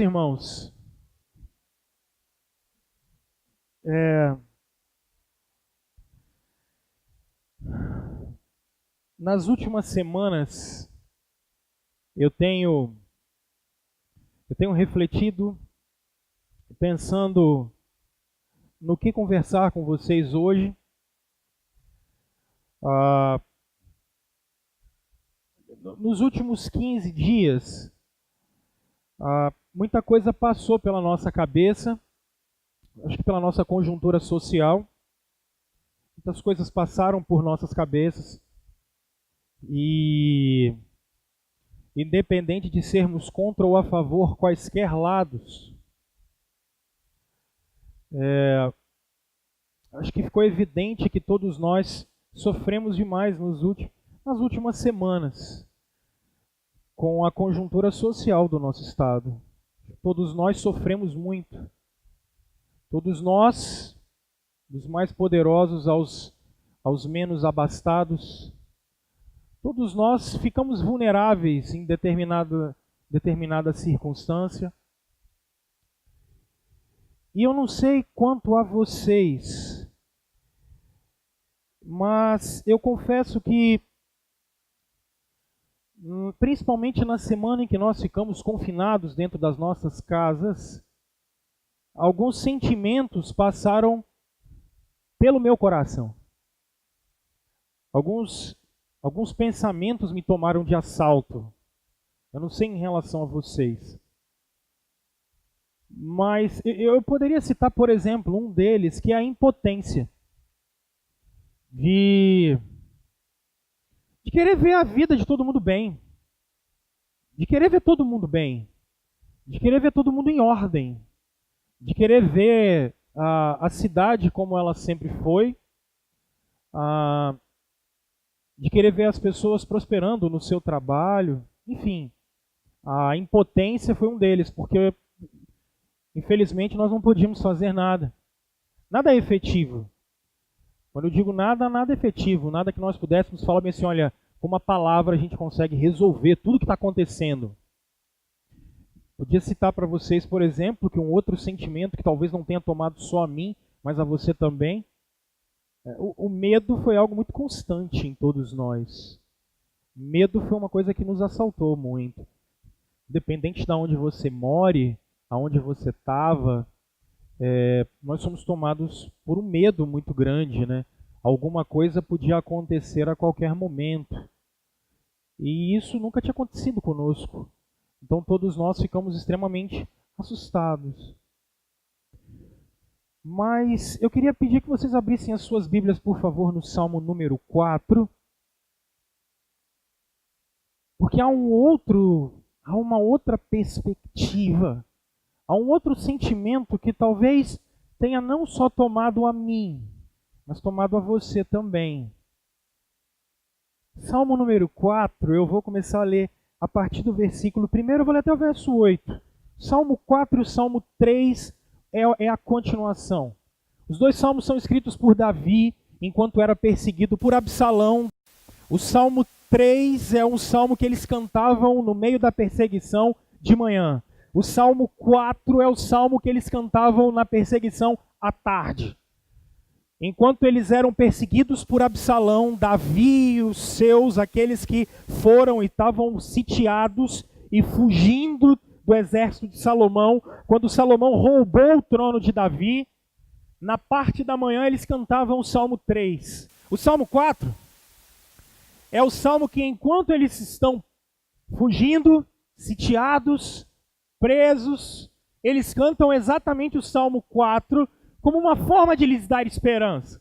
irmãos, nas últimas semanas eu tenho refletido, pensando no que conversar com vocês hoje. Nos últimos 15 dias, muita coisa passou pela nossa cabeça, acho que pela nossa conjuntura social. Muitas coisas passaram por nossas cabeças e, independente de sermos contra ou a favor quaisquer lados, acho que ficou evidente que todos nós sofremos demais nas últimas semanas com a conjuntura social do nosso estado. Todos nós sofremos muito. Todos nós, dos mais poderosos aos menos abastados, todos nós ficamos vulneráveis em determinada circunstância. E eu não sei quanto a vocês, mas eu confesso que, principalmente na semana em que nós ficamos confinados dentro das nossas casas, alguns sentimentos passaram pelo meu coração. Alguns pensamentos me tomaram de assalto. Eu não sei em relação a vocês. Mas eu poderia citar, por exemplo, um deles, que é a impotência. De querer ver a vida de todo mundo bem. De querer ver todo mundo bem. De querer ver todo mundo em ordem. De querer ver a cidade como ela sempre foi. De querer ver as pessoas prosperando no seu trabalho. Enfim, a impotência foi um deles, porque infelizmente nós não podíamos fazer nada. Nada efetivo. Quando eu digo nada, nada efetivo, nada que nós pudéssemos falar bem assim, olha, com uma palavra a gente consegue resolver tudo o que está acontecendo. Podia citar para vocês, por exemplo, que um outro sentimento que talvez não tenha tomado só a mim, mas a você também, o medo foi algo muito constante em todos nós. Medo foi uma coisa que nos assaltou muito. Independente de onde você more, aonde você estava, nós somos tomados por um medo muito grande, né? Alguma coisa podia acontecer a qualquer momento. E isso nunca tinha acontecido conosco. Então todos nós ficamos extremamente assustados. Mas eu queria pedir que vocês abrissem as suas Bíblias, por favor, no Salmo número 4. Porque há uma outra perspectiva. Há um outro sentimento que talvez tenha não só tomado a mim, mas tomado a você também. Salmo número 4, eu vou começar a ler a partir do versículo 1, eu vou ler até o verso 8. Salmo 4 e o Salmo 3 é a continuação. Os dois salmos são escritos por Davi, enquanto era perseguido por Absalão. O Salmo 3 é um salmo que eles cantavam no meio da perseguição de manhã. O Salmo 4 é o salmo que eles cantavam na perseguição à tarde. Enquanto eles eram perseguidos por Absalão, Davi e os seus, aqueles que foram e estavam sitiados e fugindo do exército de Salomão, quando Salomão roubou o trono de Davi, na parte da manhã eles cantavam o Salmo 3. O Salmo 4 é o salmo que, enquanto eles estão fugindo, sitiados, presos, eles cantam exatamente o Salmo 4 como uma forma de lhes dar esperança.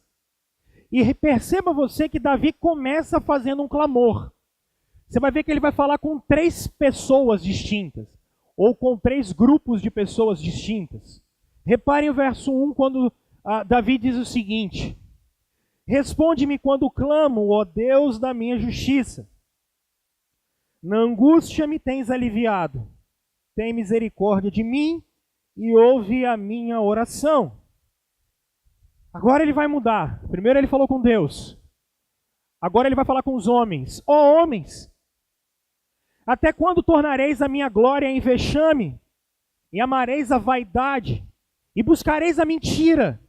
E perceba você que Davi começa fazendo um clamor. Você vai ver que ele vai falar com 3 pessoas distintas, ou com 3 grupos de pessoas distintas. Reparem o verso 1, quando Davi diz o seguinte: responde-me quando clamo, ó Deus da minha justiça. Na angústia me tens aliviado. Tem misericórdia de mim e ouve a minha oração. Agora ele vai mudar. Primeiro ele falou com Deus. Agora ele vai falar com os homens. Ó homens, até quando tornareis a minha glória em vexame e amareis a vaidade, e buscareis a mentira.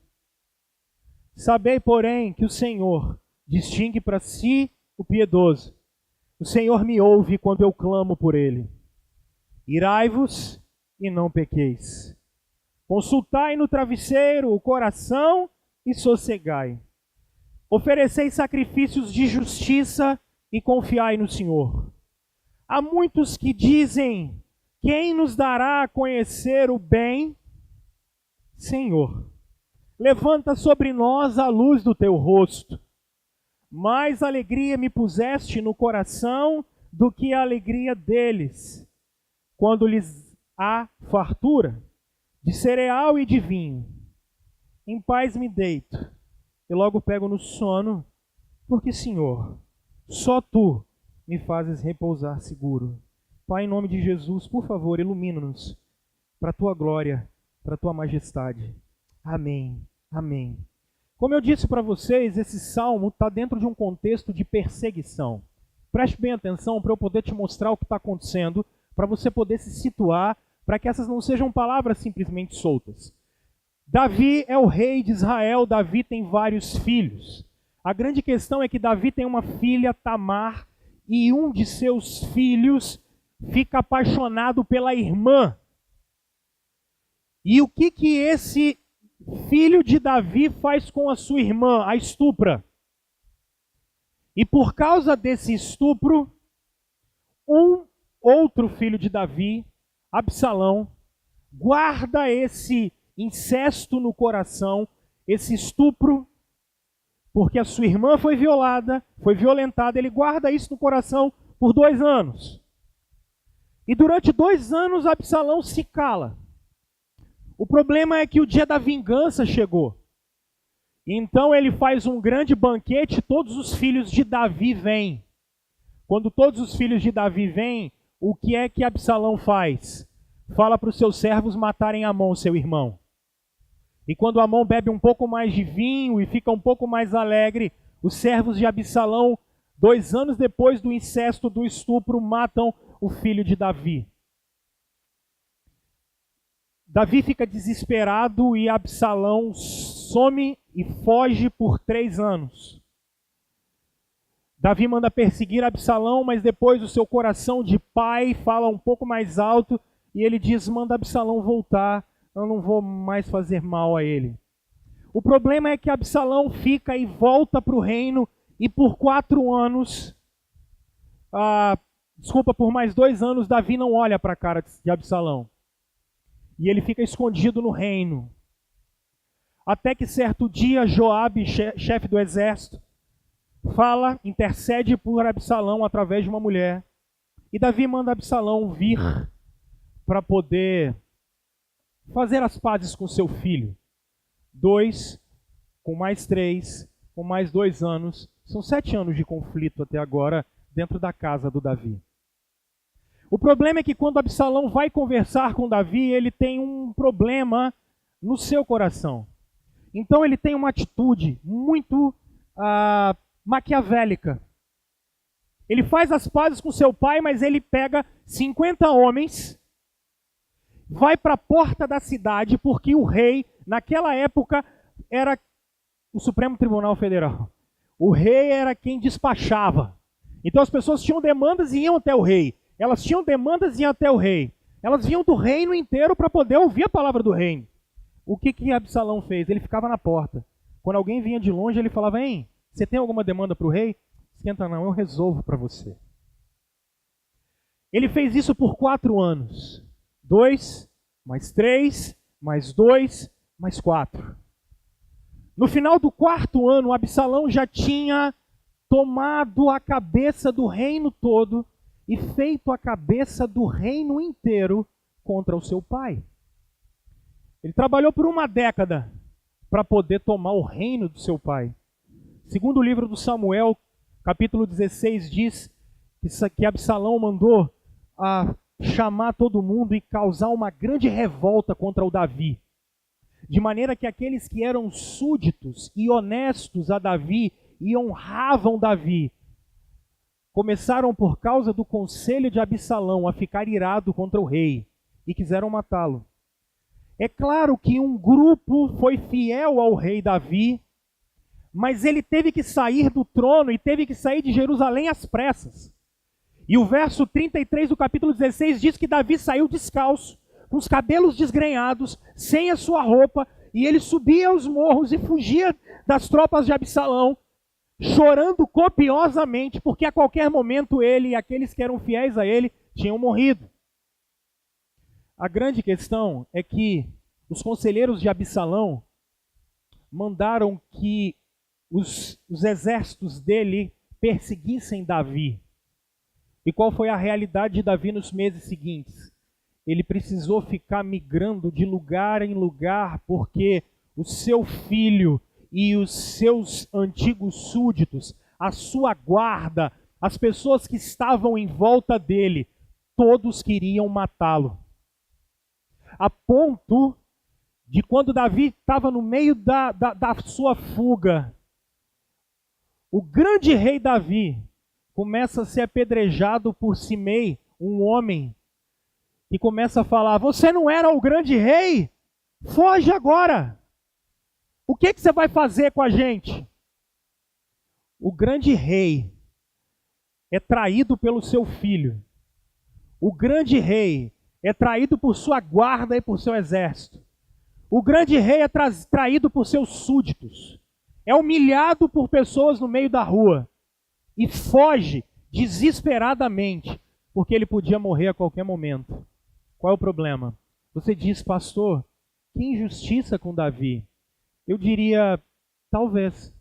Sabei, porém, que o Senhor distingue para si o piedoso. O Senhor me ouve quando eu clamo por ele. Irai-vos e não pequeis. Consultai no travesseiro o coração e sossegai. Ofereceis sacrifícios de justiça e confiai no Senhor. Há muitos que dizem: quem nos dará a conhecer o bem? Senhor, levanta sobre nós a luz do teu rosto. Mais alegria me puseste no coração do que a alegria deles, quando lhes há fartura de cereal e de vinho. Em paz me deito e logo pego no sono, porque, Senhor, só Tu me fazes repousar seguro. Pai, em nome de Jesus, por favor, ilumina-nos para a Tua glória, para a Tua majestade. Amém. Amém. Como eu disse para vocês, esse salmo está dentro de um contexto de perseguição. Preste bem atenção para eu poder te mostrar o que está acontecendo, para você poder se situar, para que essas não sejam palavras simplesmente soltas. Davi é o rei de Israel, Davi tem vários filhos. A grande questão é que Davi tem uma filha, Tamar, e um de seus filhos fica apaixonado pela irmã. E o que esse filho de Davi faz com a sua irmã? A estupra. E por causa desse estupro, um outro filho de Davi, Absalão, guarda esse incesto no coração, esse estupro, porque a sua irmã foi violada, foi violentada, ele guarda isso no coração por 2 anos. E durante 2 anos Absalão se cala. O problema é que o dia da vingança chegou. Então ele faz um grande banquete, todos os filhos de Davi vêm. Quando todos os filhos de Davi vêm, o que é que Absalão faz? Fala para os seus servos matarem Amon, seu irmão. E quando Amon bebe um pouco mais de vinho e fica um pouco mais alegre, os servos de Absalão, 2 anos depois do incesto, do estupro, matam o filho de Davi. Davi fica desesperado e Absalão some e foge por 3 anos. Davi manda perseguir Absalão, mas depois o seu coração de pai fala um pouco mais alto e ele diz: manda Absalão voltar, eu não vou mais fazer mal a ele. O problema é que Absalão fica e volta para o reino e por 4 anos, por mais 2 anos, Davi não olha para a cara de Absalão. E ele fica escondido no reino. Até que certo dia, Joabe, chefe do exército, intercede por Absalão através de uma mulher. E Davi manda Absalão vir para poder fazer as pazes com seu filho. 2, com mais 3, com mais 2 anos. São 7 anos de conflito até agora dentro da casa do Davi. O problema é que quando Absalão vai conversar com Davi, ele tem um problema no seu coração. Então ele tem uma atitude muito maquiavélica. Ele faz as pazes com seu pai, mas ele pega 50 homens, vai para a porta da cidade, porque o rei, naquela época, era o Supremo Tribunal Federal. O rei era quem despachava. Então as pessoas tinham demandas e iam até o rei. Elas tinham demandas e iam até o rei. Elas vinham do reino inteiro para poder ouvir a palavra do reino. O que Absalão fez? Ele ficava na porta. Quando alguém vinha de longe, ele falava: hein, você tem alguma demanda para o rei? Esquenta não, eu resolvo para você. Ele fez isso por 4 anos. 2, mais 3, mais 2, mais 4. No final do 4º ano, Absalão já tinha tomado a cabeça do reino todo e feito a cabeça do reino inteiro contra o seu pai. Ele trabalhou por 1 década para poder tomar o reino do seu pai. Segundo o livro do Samuel, capítulo 16, diz que Absalão mandou chamar todo mundo e causar uma grande revolta contra o Davi. De maneira que aqueles que eram súditos e honestos a Davi e honravam Davi, começaram por causa do conselho de Absalão a ficar irado contra o rei e quiseram matá-lo. É claro que um grupo foi fiel ao rei Davi, mas ele teve que sair do trono e teve que sair de Jerusalém às pressas. E o verso 33 do capítulo 16 diz que Davi saiu descalço, com os cabelos desgrenhados, sem a sua roupa, e ele subia aos morros e fugia das tropas de Absalão, chorando copiosamente, porque a qualquer momento ele e aqueles que eram fiéis a ele tinham morrido. A grande questão é que os conselheiros de Absalão mandaram que os exércitos dele perseguissem Davi. E qual foi a realidade de Davi nos meses seguintes? Ele precisou ficar migrando de lugar em lugar, porque o seu filho e os seus antigos súditos, a sua guarda, as pessoas que estavam em volta dele, todos queriam matá-lo. A ponto de quando Davi estava no meio da sua fuga, o grande rei Davi começa a ser apedrejado por Simei, um homem, e começa a falar: você não era o grande rei? Foge agora! O que você vai fazer com a gente? O grande rei é traído pelo seu filho. O grande rei é traído por sua guarda e por seu exército. O grande rei é traído por seus súditos. É humilhado por pessoas no meio da rua. E foge desesperadamente, porque ele podia morrer a qualquer momento. Qual é o problema? Você diz: pastor, que injustiça com Davi. Eu diria, talvez,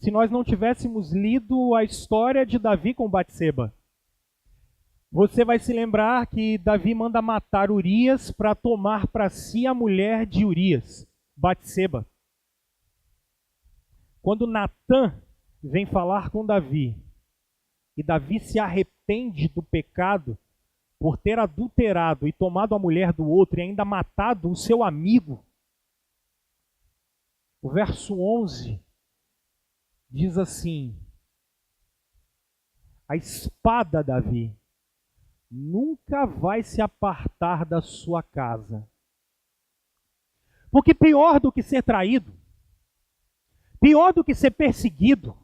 se nós não tivéssemos lido a história de Davi com Batseba. Você vai se lembrar que Davi manda matar Urias para tomar para si a mulher de Urias, Batseba. Quando Natã vem falar com Davi, e Davi se arrepende do pecado por ter adulterado e tomado a mulher do outro e ainda matado o seu amigo, o verso 11 diz assim: a espada, Davi, nunca vai se apartar da sua casa. Porque pior do que ser traído, pior do que ser perseguido,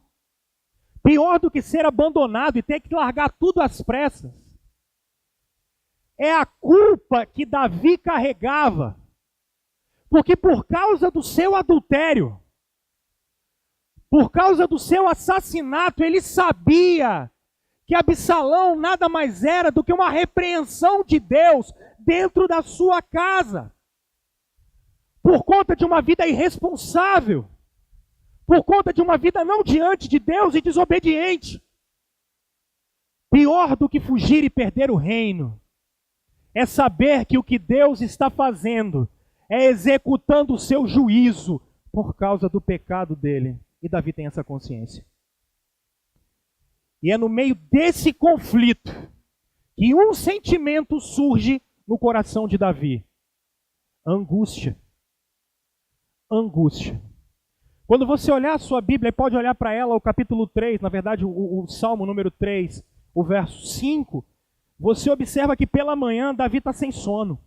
pior do que ser abandonado e ter que largar tudo às pressas, é a culpa que Davi carregava. Porque por causa do seu adultério, por causa do seu assassinato, ele sabia que Absalão nada mais era do que uma repreensão de Deus dentro da sua casa. Por conta de uma vida irresponsável. Por conta de uma vida não diante de Deus e desobediente. Pior do que fugir e perder o reino é saber que o que Deus está fazendo é executando o seu juízo por causa do pecado dele. E Davi tem essa consciência. E é no meio desse conflito que um sentimento surge no coração de Davi: angústia. Angústia. Quando você olhar a sua Bíblia, pode olhar para ela, o capítulo 3, na verdade o Salmo número 3, o verso 5, você observa que pela manhã Davi está sem sono.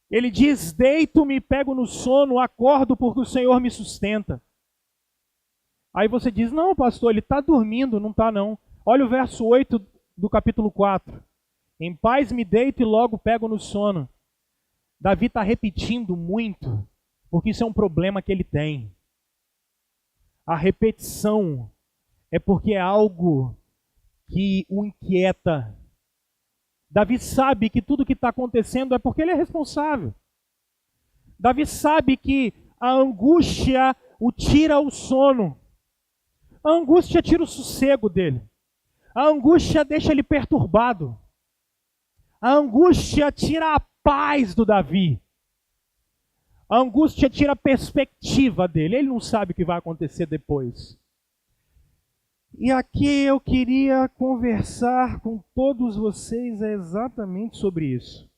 Ele diz: deito-me, pego no sono, acordo porque o Senhor me sustenta. Aí você diz: não, pastor, ele está dormindo. Não está, não. Olha o verso 8 do capítulo 4. Em paz me deito e logo pego no sono. Davi está repetindo muito, porque isso é um problema que ele tem. A repetição é porque é algo que o inquieta. Davi sabe que tudo que está acontecendo é porque ele é responsável. Davi sabe que a angústia o tira o sono. A angústia tira o sossego dele. A angústia deixa ele perturbado. A angústia tira a paz do Davi. A angústia tira a perspectiva dele. Ele não sabe o que vai acontecer depois. E aqui eu queria conversar com todos vocês exatamente sobre isso.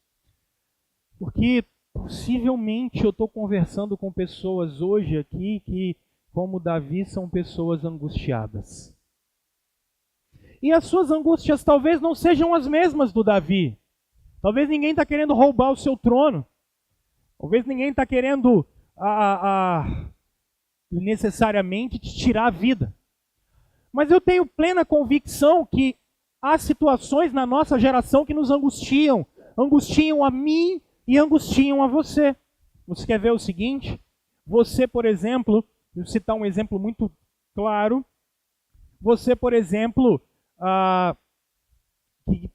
Porque possivelmente eu estou conversando com pessoas hoje aqui que, como Davi, são pessoas angustiadas. E as suas angústias talvez não sejam as mesmas do Davi. Talvez ninguém está querendo roubar o seu trono. Talvez ninguém está querendo necessariamente te tirar a vida. Mas eu tenho plena convicção que há situações na nossa geração que nos angustiam. Angustiam a mim e angustiam a você. Você quer ver o seguinte? Você, por exemplo, vou citar um exemplo muito claro. Você, por exemplo, que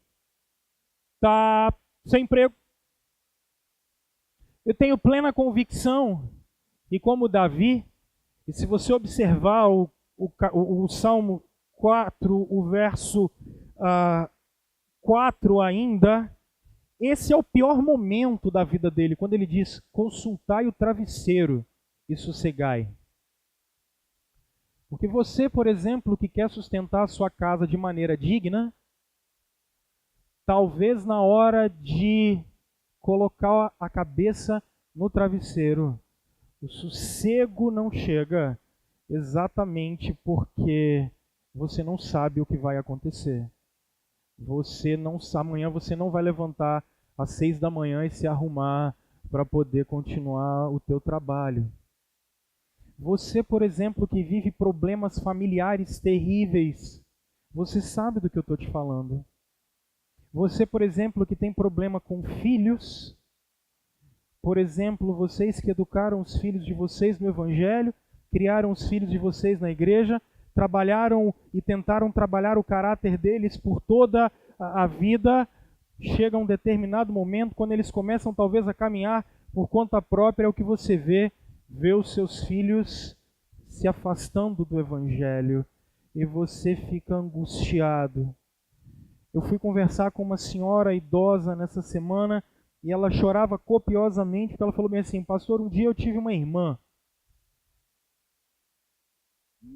está sem emprego. Eu tenho plena convicção, e como Davi, e se você observar o Salmo 4, o verso 4 ainda, esse é o pior momento da vida dele, quando ele diz, consultai o travesseiro e sossegai. Porque você, por exemplo, que quer sustentar a sua casa de maneira digna, talvez na hora de colocar a cabeça no travesseiro, o sossego não chega exatamente porque você não sabe o que vai acontecer. Amanhã você não vai levantar às 6 da manhã e se arrumar para poder continuar o teu trabalho. Você, por exemplo, que vive problemas familiares terríveis, você sabe do que eu estou te falando. Você, por exemplo, que tem problema com filhos, por exemplo, vocês que educaram os filhos de vocês no Evangelho, criaram os filhos de vocês na igreja, trabalharam e tentaram trabalhar o caráter deles por toda a vida, chega um determinado momento, quando eles começam talvez a caminhar por conta própria, é o que você vê os seus filhos se afastando do Evangelho e você fica angustiado. Eu fui conversar com uma senhora idosa nessa semana e ela chorava copiosamente, porque ela falou bem assim, pastor, um dia eu tive uma irmã.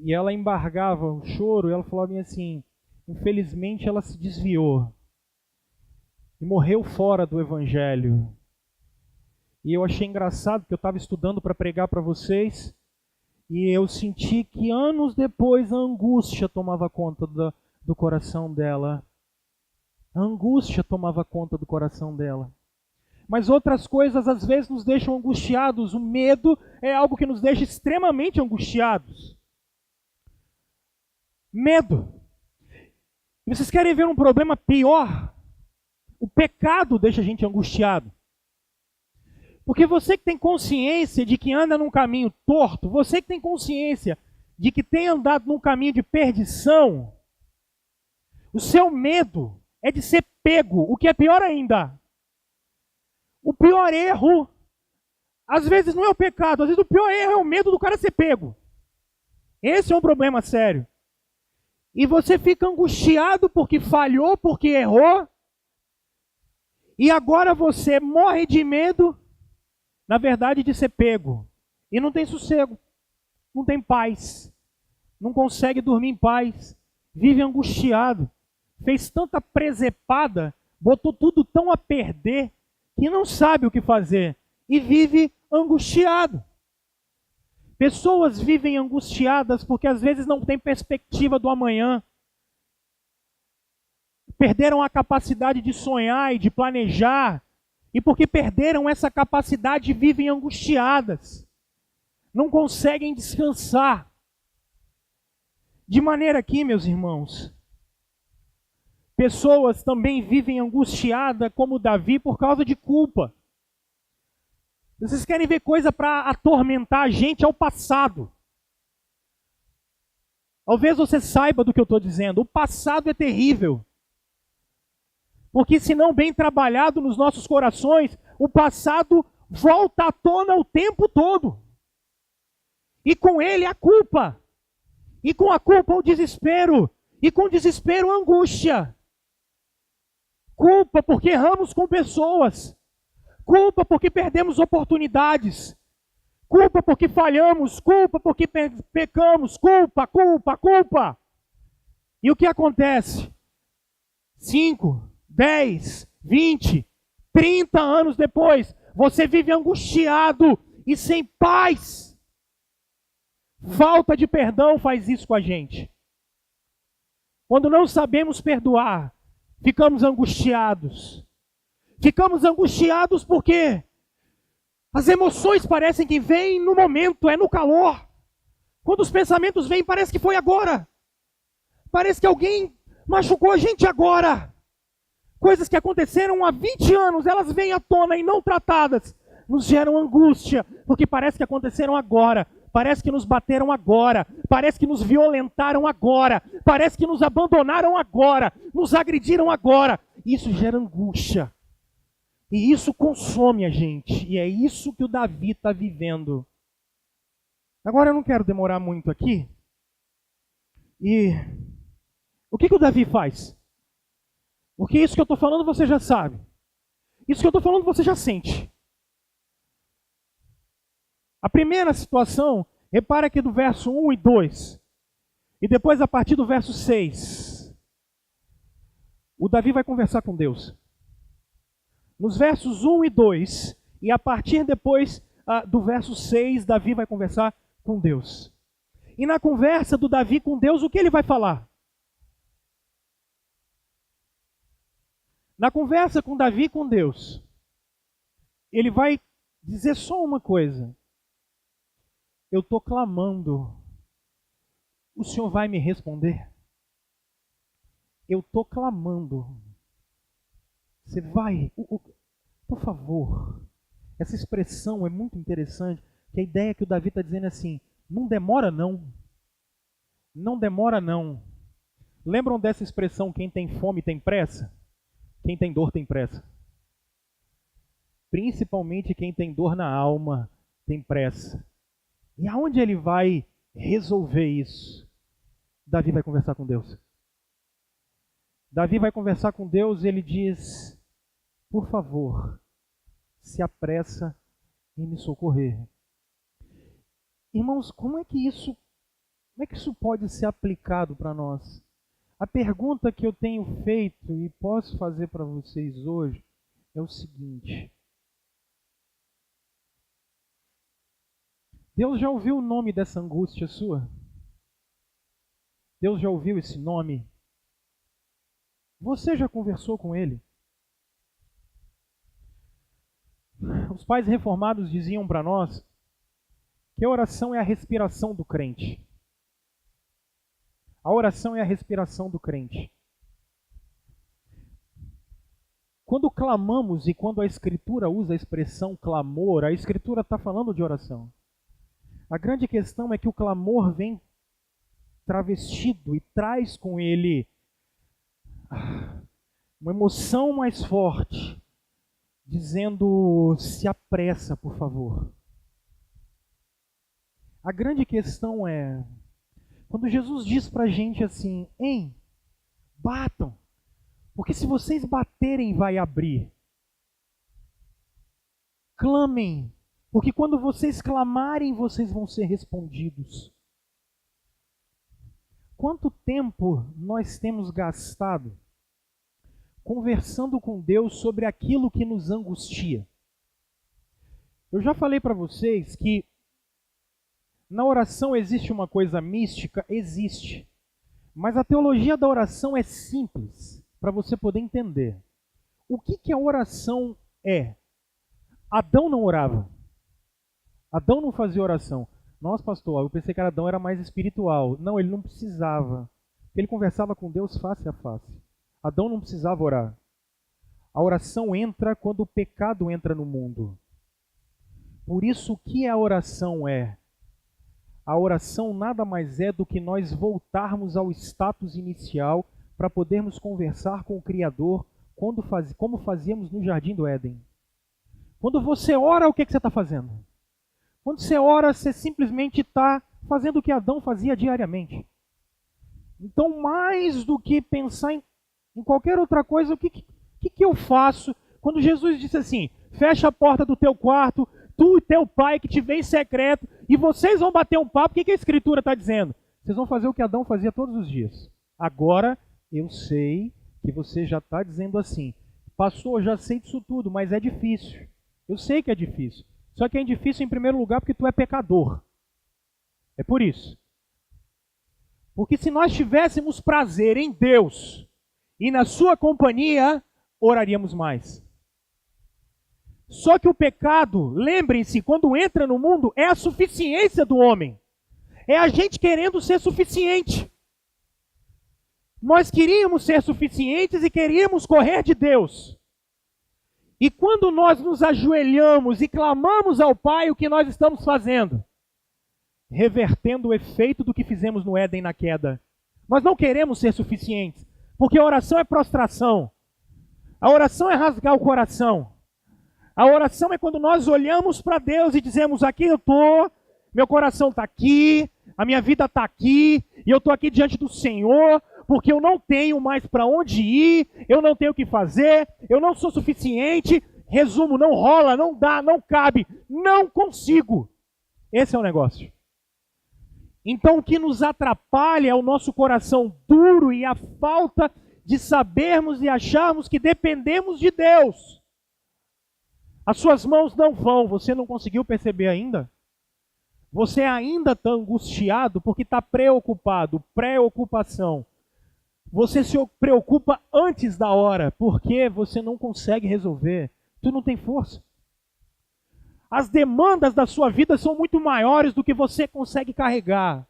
E ela embargava o choro e ela falava bem assim, infelizmente ela se desviou e morreu fora do Evangelho. E eu achei engraçado, porque eu estava estudando para pregar para vocês, e eu senti que anos depois a angústia tomava conta do coração dela. A angústia tomava conta do coração dela. Mas outras coisas às vezes nos deixam angustiados. O medo é algo que nos deixa extremamente angustiados. Medo. E vocês querem ver um problema pior? O pecado deixa a gente angustiado. Porque você que tem consciência de que anda num caminho torto, você que tem consciência de que tem andado num caminho de perdição, o seu medo é de ser pego, o que é pior ainda. O pior erro, às vezes não é o pecado, às vezes o pior erro é o medo do cara ser pego. Esse é um problema sério. E você fica angustiado porque falhou, porque errou, e agora você morre de medo, na verdade, de ser pego. E não tem sossego, não tem paz, não consegue dormir em paz, vive angustiado. Fez tanta presepada, botou tudo tão a perder, que não sabe o que fazer e vive angustiado. Pessoas vivem angustiadas porque às vezes não têm perspectiva do amanhã. Perderam a capacidade de sonhar e de planejar. E porque perderam essa capacidade, vivem angustiadas. Não conseguem descansar. De maneira que, meus irmãos, pessoas também vivem angustiadas, como Davi, por causa de culpa. Vocês querem ver coisa para atormentar a gente ao passado. Talvez você saiba do que eu estou dizendo. O passado é terrível. Porque se não bem trabalhado nos nossos corações, o passado volta à tona o tempo todo. E com ele a culpa. E com a culpa o desespero. E com o desespero a angústia. Culpa porque erramos com pessoas. Culpa porque perdemos oportunidades. Culpa porque falhamos. Culpa porque pecamos. Culpa, culpa, culpa. E o que acontece? 5, 10, 20, 30 anos depois, você vive angustiado e sem paz. Falta de perdão faz isso com a gente. Quando não sabemos perdoar, ficamos angustiados. Ficamos angustiados porque as emoções parecem que vêm no momento, é no calor. Quando os pensamentos vêm, parece que foi agora. Parece que alguém machucou a gente agora. Coisas que aconteceram há 20 anos, elas vêm à tona e não tratadas. Nos geram angústia, porque parece que aconteceram agora. Parece que nos bateram agora. Parece que nos violentaram agora. Parece que nos abandonaram agora. Nos agrediram agora. Isso gera angústia. E isso consome a gente. E é isso que o Davi está vivendo. Agora eu não quero demorar muito aqui. E o que o Davi faz? Porque isso que eu estou falando você já sabe. Isso que eu estou falando você já sente. A primeira situação, repara aqui do verso 1 e 2. E depois a partir do verso 6. O Davi vai conversar com Deus. Nos versos 1 e 2, e a partir depois do verso 6, Davi vai conversar com Deus. E na conversa do Davi com Deus, o que ele vai falar? Na conversa com Davi com Deus, ele vai dizer só uma coisa. Eu estou clamando. O Senhor vai me responder? Eu estou clamando. Você vai? Por favor. Essa expressão é muito interessante. Que a ideia que o Davi está dizendo é assim, não demora não. Não demora não. Lembram dessa expressão, quem tem fome tem pressa? Quem tem dor tem pressa. Principalmente quem tem dor na alma tem pressa. E aonde ele vai resolver isso? Davi vai conversar com Deus. Davi vai conversar com Deus e ele diz, por favor, se apressa em me socorrer. Irmãos, como é que isso pode ser aplicado para nós? A pergunta que eu tenho feito e posso fazer para vocês hoje é o seguinte. Deus já ouviu o nome dessa angústia sua? Deus já ouviu esse nome? Você já conversou com Ele? Os pais reformados diziam para nós que a oração é a respiração do crente. A oração é a respiração do crente. Quando clamamos e quando a Escritura usa a expressão clamor, a Escritura está falando de oração. A grande questão é que o clamor vem travestido e traz com ele uma emoção mais forte, dizendo, se apressa, por favor. A grande questão é, quando Jesus diz para a gente assim, batam, porque se vocês baterem vai abrir. Clamem, porque quando vocês clamarem vocês vão ser respondidos. Quanto tempo nós temos gastado conversando com Deus sobre aquilo que nos angustia? Eu já falei para vocês que na oração existe uma coisa mística? Existe. Mas a teologia da oração é simples, para você poder entender. O que a oração é? Adão não orava. Adão não fazia oração. Nossa, pastor, eu pensei que Adão era mais espiritual. Não, ele não precisava. Ele conversava com Deus face a face. Adão não precisava orar. A oração entra quando o pecado entra no mundo. Por isso, o que a oração é? A oração nada mais é do que nós voltarmos ao status inicial para podermos conversar com o Criador como fazíamos no Jardim do Éden. Quando você ora, o que você está fazendo? Quando você ora, você simplesmente está fazendo o que Adão fazia diariamente. Então, mais do que pensar em qualquer outra coisa, o que eu faço? Quando Jesus disse assim, fecha a porta do teu quarto, tu e teu pai que te vê em secreto, e vocês vão bater um papo, o que a Escritura está dizendo? Vocês vão fazer o que Adão fazia todos os dias. Agora, eu sei que você já está dizendo assim, pastor, já sei disso tudo, mas é difícil. Eu sei que é difícil. Só que é difícil em primeiro lugar porque tu é pecador. É por isso. Porque se nós tivéssemos prazer em Deus e na sua companhia, oraríamos mais. Só que o pecado, lembrem-se, quando entra no mundo, é a suficiência do homem. É a gente querendo ser suficiente. Nós queríamos ser suficientes e queríamos correr de Deus. E quando nós nos ajoelhamos e clamamos ao Pai, o que nós estamos fazendo? Revertendo o efeito do que fizemos no Éden na queda. Nós não queremos ser suficientes, porque a oração é prostração. A oração é rasgar o coração. A oração é quando nós olhamos para Deus e dizemos, aqui eu estou, meu coração está aqui, a minha vida está aqui, e eu estou aqui diante do Senhor, porque eu não tenho mais para onde ir, eu não tenho o que fazer, eu não sou suficiente. Resumo, não rola, não dá, não cabe, não consigo. Esse é o negócio. Então o que nos atrapalha é o nosso coração duro e a falta de sabermos e acharmos que dependemos de Deus. As suas mãos não vão, você não conseguiu perceber ainda? Você ainda está angustiado porque está preocupado, preocupação. Você se preocupa antes da hora, porque você não consegue resolver. Tu não tem força. As demandas da sua vida são muito maiores do que você consegue carregar.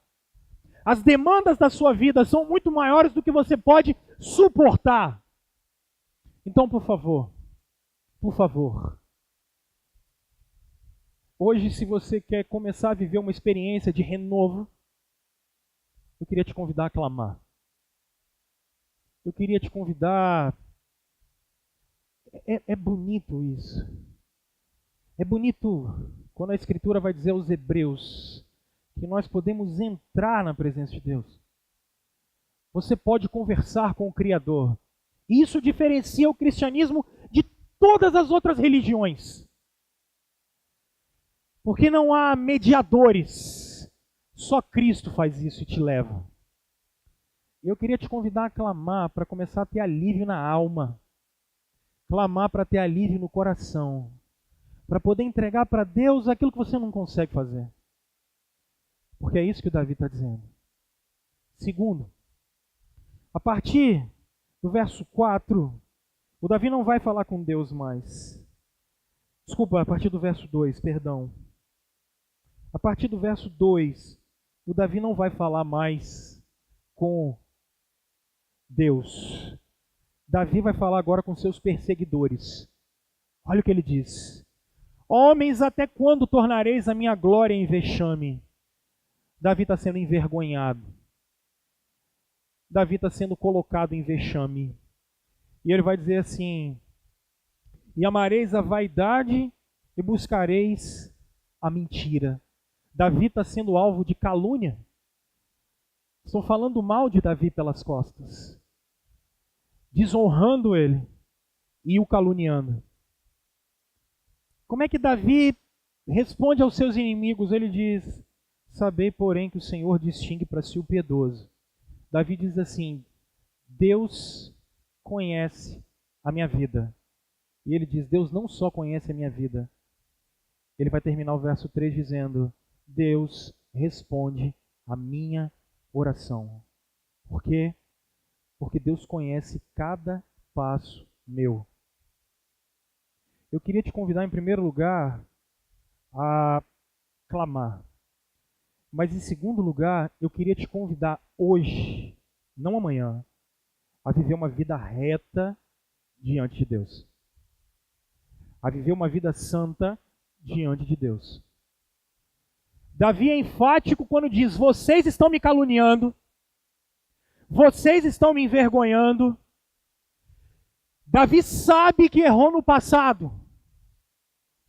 As demandas da sua vida são muito maiores do que você pode suportar. Então, por favor, hoje, se você quer começar a viver uma experiência de renovo, eu queria te convidar a clamar. Eu queria te convidar. É bonito isso. É bonito quando a Escritura vai dizer aos Hebreus que nós podemos entrar na presença de Deus. Você pode conversar com o Criador. E isso diferencia o cristianismo de todas as outras religiões. Porque não há mediadores. Só Cristo faz isso e te leva. Eu queria te convidar a clamar para começar a ter alívio na alma. Clamar para ter alívio no coração. Para poder entregar para Deus aquilo que você não consegue fazer. Porque é isso que o Davi está dizendo. Segundo, a partir do verso 4, o Davi não vai falar com Deus mais. Desculpa, a partir do verso 2, perdão. A partir do verso 2, o Davi não vai falar mais com Deus. Davi vai falar agora com seus perseguidores. Olha o que ele diz. Homens, até quando tornareis a minha glória em vexame? Davi está sendo envergonhado. Davi está sendo colocado em vexame. E ele vai dizer assim, e amareis a vaidade e buscareis a mentira. Davi está sendo alvo de calúnia. Estão falando mal de Davi pelas costas, desonrando ele e o caluniando. Como é que Davi responde aos seus inimigos? Ele diz, sabei, porém, que o Senhor distingue para si o piedoso. Davi diz assim, Deus conhece a minha vida. E ele diz, Deus não só conhece a minha vida. Ele vai terminar o verso 3 dizendo, Deus responde a minha oração. Por quê? Porque Deus conhece cada passo meu. Eu queria te convidar, em primeiro lugar, a clamar. Mas, em segundo lugar, eu queria te convidar hoje, não amanhã, a viver uma vida reta diante de Deus. A viver uma vida santa diante de Deus. Davi é enfático quando diz, vocês estão me caluniando, vocês estão me envergonhando. Davi sabe que errou no passado.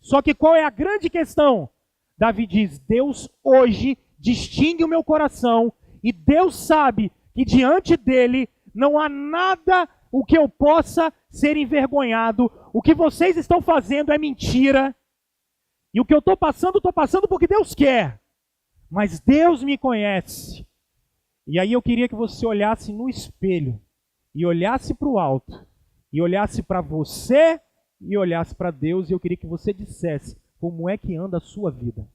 Só que qual é a grande questão? Davi diz, Deus hoje distingue o meu coração e Deus sabe que diante dele não há nada o que eu possa ser envergonhado. O que vocês estão fazendo é mentira. E o que eu estou passando porque Deus quer. Mas Deus me conhece. E aí eu queria que você olhasse no espelho e olhasse para o alto. E olhasse para você e olhasse para Deus, e eu queria que você dissesse como é que anda a sua vida.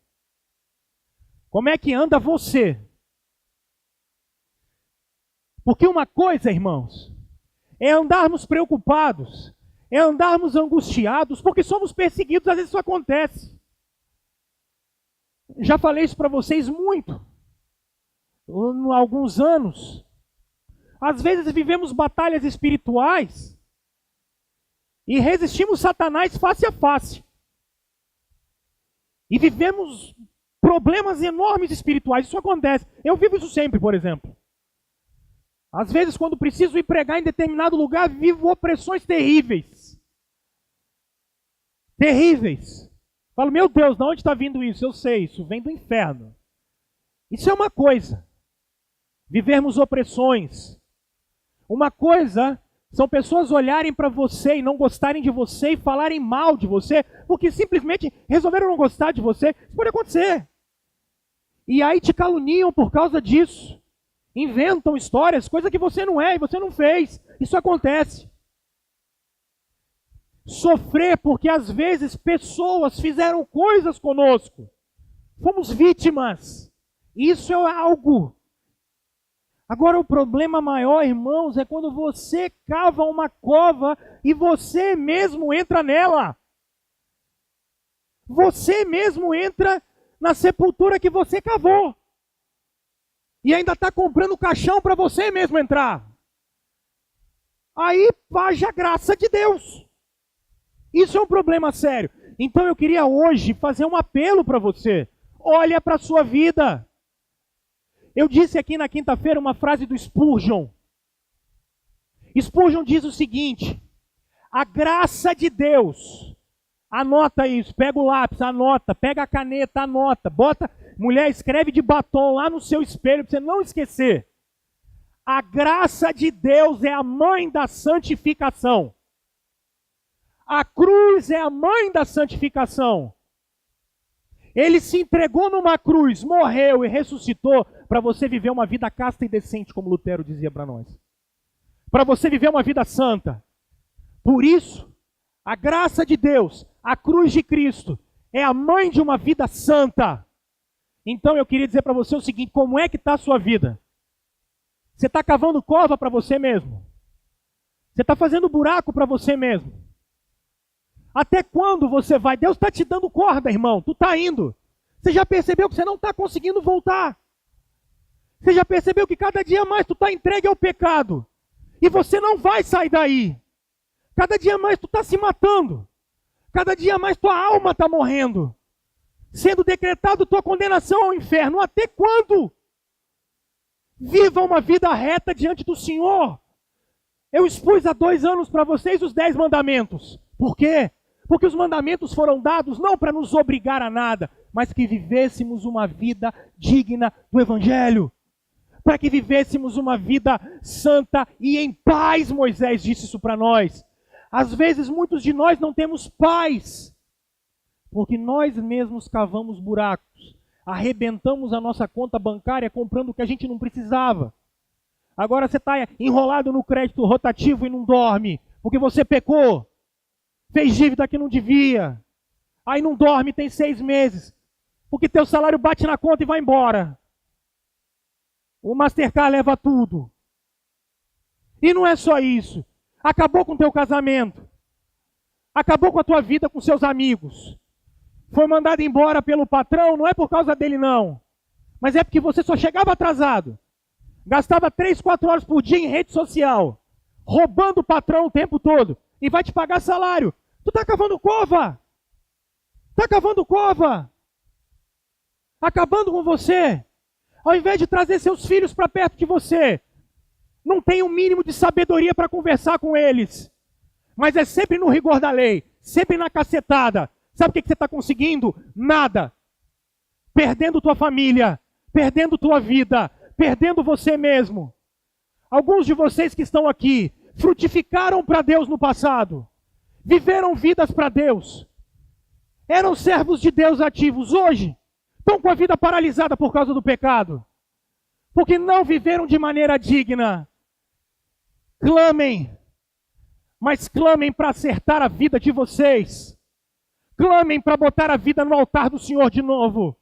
Como é que anda você? Porque uma coisa, irmãos, é andarmos preocupados, é andarmos angustiados porque somos perseguidos, às vezes isso acontece. Já falei isso para vocês muito, há alguns anos. Às vezes vivemos batalhas espirituais e resistimos Satanás face a face. E vivemos problemas enormes espirituais, isso acontece. Eu vivo isso sempre, por exemplo. Às vezes, quando preciso ir pregar em determinado lugar, vivo opressões terríveis. Terríveis. Falo, meu Deus, de onde está vindo isso? Eu sei, isso vem do inferno. Isso é uma coisa. Vivermos opressões. Uma coisa são pessoas olharem para você e não gostarem de você e falarem mal de você, porque simplesmente resolveram não gostar de você. Isso pode acontecer. E aí te caluniam por causa disso. Inventam histórias, coisa que você não é e você não fez. Isso acontece. Sofrer porque às vezes pessoas fizeram coisas conosco. Fomos vítimas. Isso é algo. Agora o problema maior, irmãos, é quando você cava uma cova e você mesmo entra nela. Você mesmo entra na sepultura que você cavou. E ainda está comprando caixão para você mesmo entrar. Aí haja a graça de Deus. Isso é um problema sério. Então eu queria hoje fazer um apelo para você. Olha para a sua vida. Eu disse aqui na quinta-feira uma frase do Spurgeon. Spurgeon diz o seguinte: a graça de Deus, anota isso, pega o lápis, anota, pega a caneta, anota, bota, mulher, escreve de batom lá no seu espelho para você não esquecer. A graça de Deus é a mãe da santificação. A cruz é a mãe da santificação. Ele se entregou numa cruz, morreu e ressuscitou para você viver uma vida casta e decente, como Lutero dizia para nós. Para você viver uma vida santa. Por isso, a graça de Deus, a cruz de Cristo, é a mãe de uma vida santa. Então eu queria dizer para você o seguinte: como é que está a sua vida? Você está cavando cova para você mesmo? Você está fazendo buraco para você mesmo? Até quando você vai? Deus está te dando corda, irmão. Tu está indo. Você já percebeu que você não está conseguindo voltar? Você já percebeu que cada dia mais tu está entregue ao pecado? E você não vai sair daí. Cada dia mais tu está se matando. Cada dia mais tua alma está morrendo. Sendo decretado tua condenação ao inferno. Até quando? Viva uma vida reta diante do Senhor. Eu expus há 2 anos para vocês os 10 mandamentos. Por quê? Porque os mandamentos foram dados não para nos obrigar a nada, mas que vivêssemos uma vida digna do Evangelho. Para que vivêssemos uma vida santa e em paz, Moisés disse isso para nós. Às vezes muitos de nós não temos paz, porque nós mesmos cavamos buracos, arrebentamos a nossa conta bancária comprando o que a gente não precisava. Agora você está enrolado no crédito rotativo e não dorme, porque você pecou. Fez dívida que não devia. Aí não dorme, tem 6 meses. Porque teu salário bate na conta e vai embora. O Mastercard leva tudo. E não é só isso. Acabou com o teu casamento. Acabou com a tua vida com seus amigos. Foi mandado embora pelo patrão, não é por causa dele não. Mas é porque você só chegava atrasado. Gastava 3, 4 horas por dia em rede social. Roubando o patrão o tempo todo. E vai te pagar salário. Tu está cavando cova. Está cavando cova. Acabando com você. Ao invés de trazer seus filhos para perto de você. Não tem um mínimo de sabedoria para conversar com eles. Mas é sempre no rigor da lei. Sempre na cacetada. Sabe o que você está conseguindo? Nada. Perdendo tua família. Perdendo tua vida. Perdendo você mesmo. Alguns de vocês que estão aqui frutificaram para Deus no passado. Viveram vidas para Deus. Eram servos de Deus ativos. Hoje, estão com a vida paralisada por causa do pecado. Porque não viveram de maneira digna. Clamem. Mas clamem para acertar a vida de vocês. Clamem para botar a vida no altar do Senhor de novo.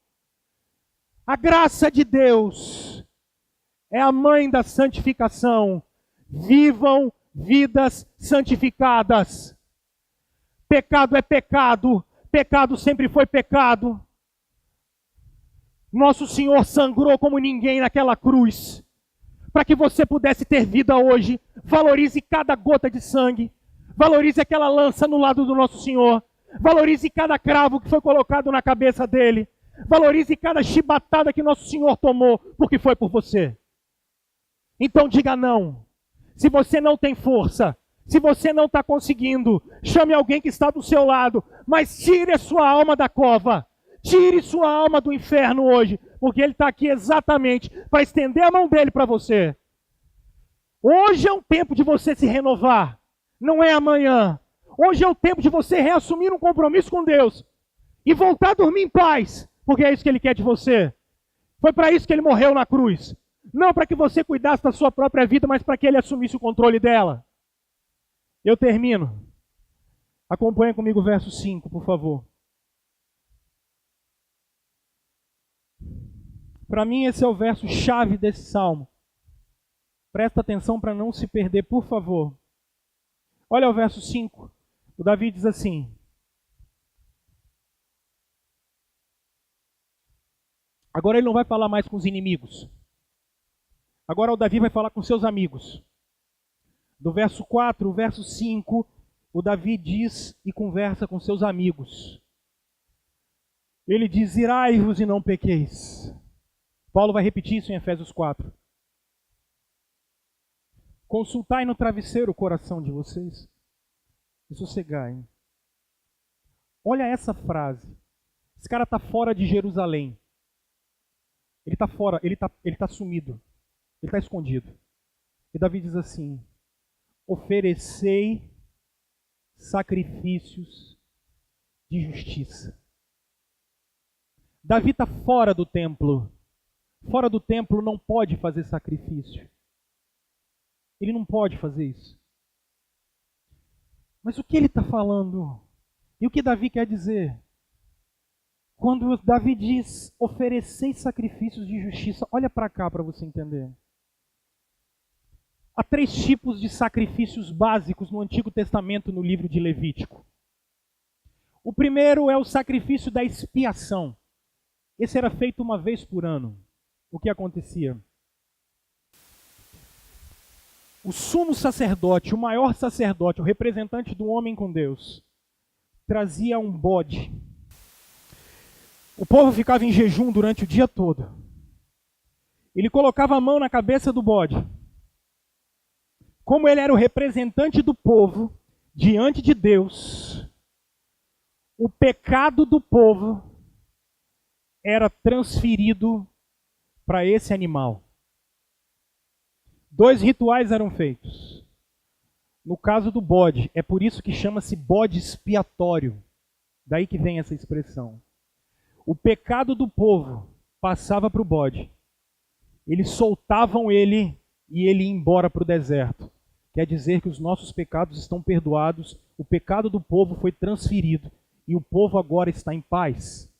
A graça de Deus é a mãe da santificação. Vivam vidas santificadas. Pecado é pecado. Pecado sempre foi pecado. Nosso Senhor sangrou como ninguém naquela cruz, para que você pudesse ter vida hoje. Valorize cada gota de sangue. Valorize aquela lança no lado do nosso Senhor. Valorize cada cravo que foi colocado na cabeça dele. Valorize cada chibatada que nosso Senhor tomou, porque foi por você. Então diga não. Se você não tem força, se você não está conseguindo, chame alguém que está do seu lado, mas tire a sua alma da cova. Tire sua alma do inferno hoje, porque Ele está aqui exatamente para estender a mão dele para você. Hoje é um tempo de você se renovar, não é amanhã. Hoje é o tempo de você reassumir um compromisso com Deus e voltar a dormir em paz, porque é isso que Ele quer de você. Foi para isso que Ele morreu na cruz. Não para que você cuidasse da sua própria vida, mas para que Ele assumisse o controle dela. Eu termino. Acompanhe comigo o verso 5, por favor. Para mim, esse é o verso chave desse salmo. Presta atenção para não se perder, por favor. Olha o verso 5. O Davi diz assim: agora ele não vai falar mais com os inimigos. Agora o Davi vai falar com seus amigos. Do verso 4 ao verso 5, o Davi diz e conversa com seus amigos. Ele diz: irai-vos e não pequeis. Paulo vai repetir isso em Efésios 4. Consultai no travesseiro o coração de vocês e sossegai. Olha essa frase. Esse cara está fora de Jerusalém. Ele está fora, ele tá sumido. Ele está escondido. E Davi diz assim: oferecei sacrifícios de justiça. Davi está fora do templo. Fora do templo não pode fazer sacrifício. Ele não pode fazer isso. Mas o que ele está falando? E o que Davi quer dizer? Quando Davi diz, oferecei sacrifícios de justiça, olha para cá para você entender. Há 3 tipos de sacrifícios básicos no Antigo Testamento, no livro de Levítico. O primeiro é o sacrifício da expiação. Esse era feito uma vez por ano. O que acontecia? O sumo sacerdote, o maior sacerdote, o representante do homem com Deus, trazia um bode. O povo ficava em jejum durante o dia todo. Ele colocava a mão na cabeça do bode. Como ele era o representante do povo diante de Deus, o pecado do povo era transferido para esse animal. 2 rituais eram feitos. No caso do bode, é por isso que chama-se bode expiatório. Daí que vem essa expressão. O pecado do povo passava para o bode. Eles soltavam ele e ele ia embora para o deserto. Quer dizer que os nossos pecados estão perdoados, o pecado do povo foi transferido e o povo agora está em paz.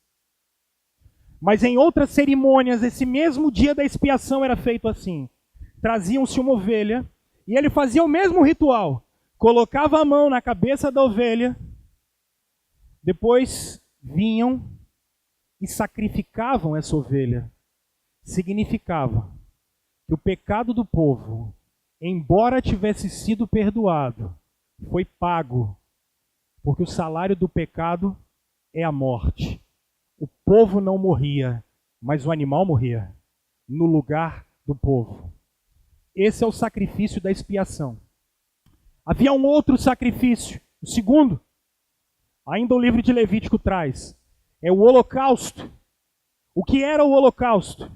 Mas em outras cerimônias, esse mesmo dia da expiação era feito assim. Traziam-se uma ovelha e ele fazia o mesmo ritual. Colocava a mão na cabeça da ovelha, depois vinham e sacrificavam essa ovelha. Significava que o pecado do povo, embora tivesse sido perdoado, foi pago, porque o salário do pecado é a morte. O povo não morria, mas o animal morria, no lugar do povo. Esse é o sacrifício da expiação. Havia um outro sacrifício, o segundo, ainda o livro de Levítico traz, é o holocausto. O que era o holocausto?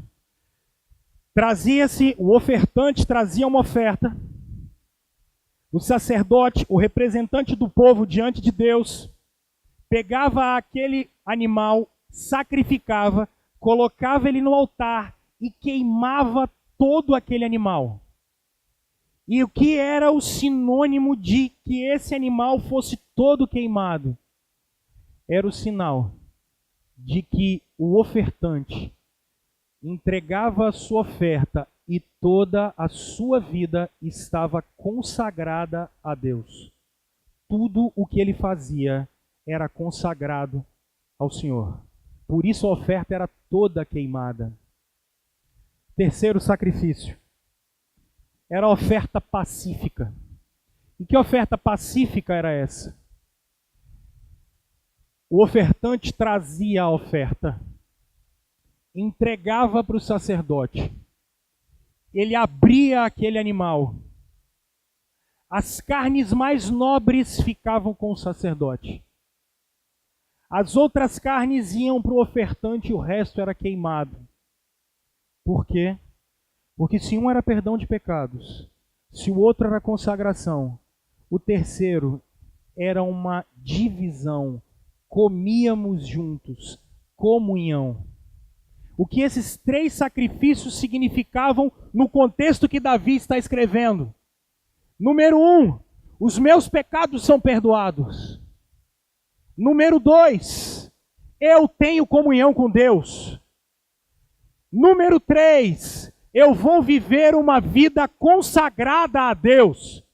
Trazia-se, o ofertante trazia uma oferta, o sacerdote, o representante do povo diante de Deus, pegava aquele animal, sacrificava, colocava ele no altar e queimava todo aquele animal. E o que era o sinônimo de que esse animal fosse todo queimado? Era o sinal de que o ofertante entregava a sua oferta e toda a sua vida estava consagrada a Deus. tudo o que ele fazia era consagrado ao Senhor. Por isso a oferta era toda queimada. Terceiro sacrifício era a oferta pacífica. E que oferta pacífica era essa? O ofertante trazia a oferta, entregava para o sacerdote. Ele abria aquele animal. As carnes mais nobres ficavam com o sacerdote. As outras carnes iam para o ofertante e o resto era queimado. Por quê? Porque se um era perdão de pecados, se o outro era consagração, o terceiro era uma divisão. Comíamos juntos, comunhão. O que esses três sacrifícios significavam no contexto que Davi está escrevendo? Número 1, os meus pecados são perdoados. Número 2, eu tenho comunhão com Deus. Número 3, eu vou viver uma vida consagrada a Deus.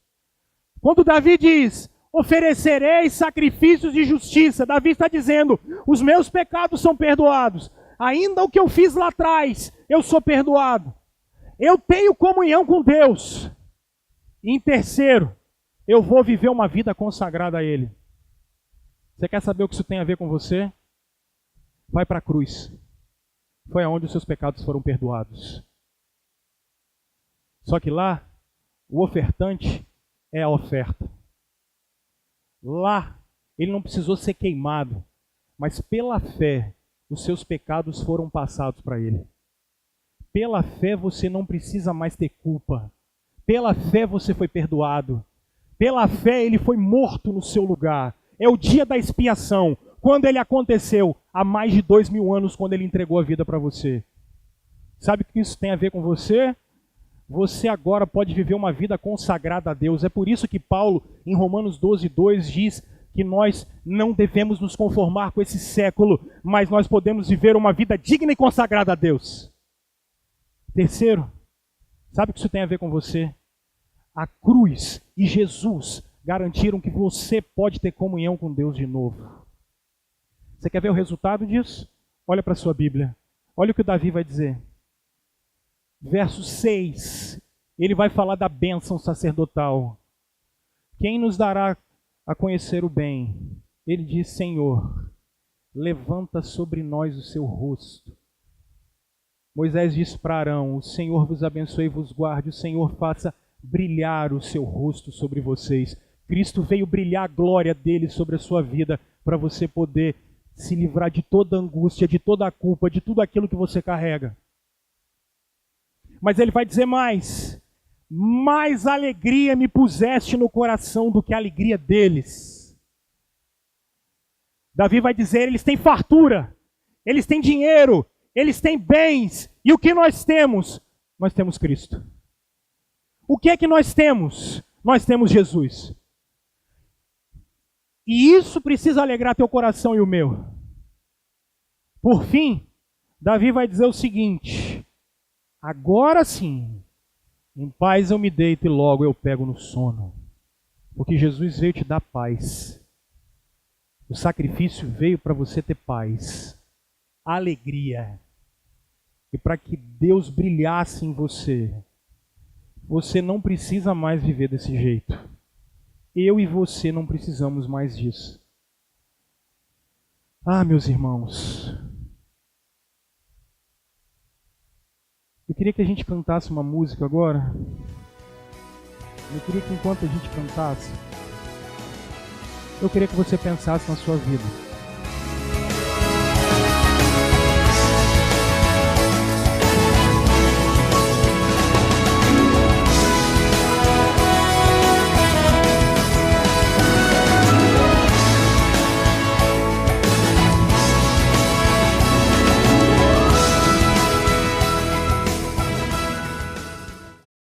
Quando Davi diz, oferecerei sacrifícios de justiça, Davi está dizendo, os meus pecados são perdoados. Ainda o que eu fiz lá atrás, eu sou perdoado. Eu tenho comunhão com Deus. E em terceiro, eu vou viver uma vida consagrada a Ele. Você quer saber o que isso tem a ver com você? Vai para a cruz. Foi aonde os seus pecados foram perdoados. Só que lá, o ofertante é a oferta. Lá, ele não precisou ser queimado, mas pela fé, os seus pecados foram passados para ele. Pela fé, você não precisa mais ter culpa. Pela fé, você foi perdoado. Pela fé, ele foi morto no seu lugar. É o dia da expiação. Quando ele aconteceu? Há mais de 2000 anos, quando ele entregou a vida para você. Sabe o que isso tem a ver com você? Você agora pode viver uma vida consagrada a Deus. É por isso que Paulo, em Romanos 12:2, diz que nós não devemos nos conformar com esse século, mas nós podemos viver uma vida digna e consagrada a Deus. Terceiro, sabe o que isso tem a ver com você? A cruz e Jesus garantiram que você pode ter comunhão com Deus de novo. Você quer ver o resultado disso? Olha para a sua Bíblia. Olha o que o Davi vai dizer. Verso 6, ele vai falar da bênção sacerdotal. Quem nos dará a conhecer o bem? Ele diz, Senhor, levanta sobre nós o seu rosto. Moisés disse para Arão, o Senhor vos abençoe e vos guarde, o Senhor faça brilhar o seu rosto sobre vocês. Cristo veio brilhar a glória dele sobre a sua vida, para você poder se livrar de toda angústia, de toda a culpa, de tudo aquilo que você carrega. Mas ele vai dizer mais alegria me puseste no coração do que a alegria deles. Davi vai dizer, eles têm fartura, eles têm dinheiro, eles têm bens, e o que nós temos? Nós temos Cristo. O que é que nós temos? Nós temos Jesus. E isso precisa alegrar teu coração e o meu. Por fim, Davi vai dizer o seguinte, agora sim, em paz eu me deito e logo eu pego no sono. Porque Jesus veio te dar paz. O sacrifício veio para você ter paz, alegria. E para que Deus brilhasse em você, você não precisa mais viver desse jeito. Eu e você não precisamos mais disso. Ah, meus irmãos, eu queria que a gente cantasse uma música agora. Eu queria que enquanto a gente cantasse, eu queria que você pensasse na sua vida.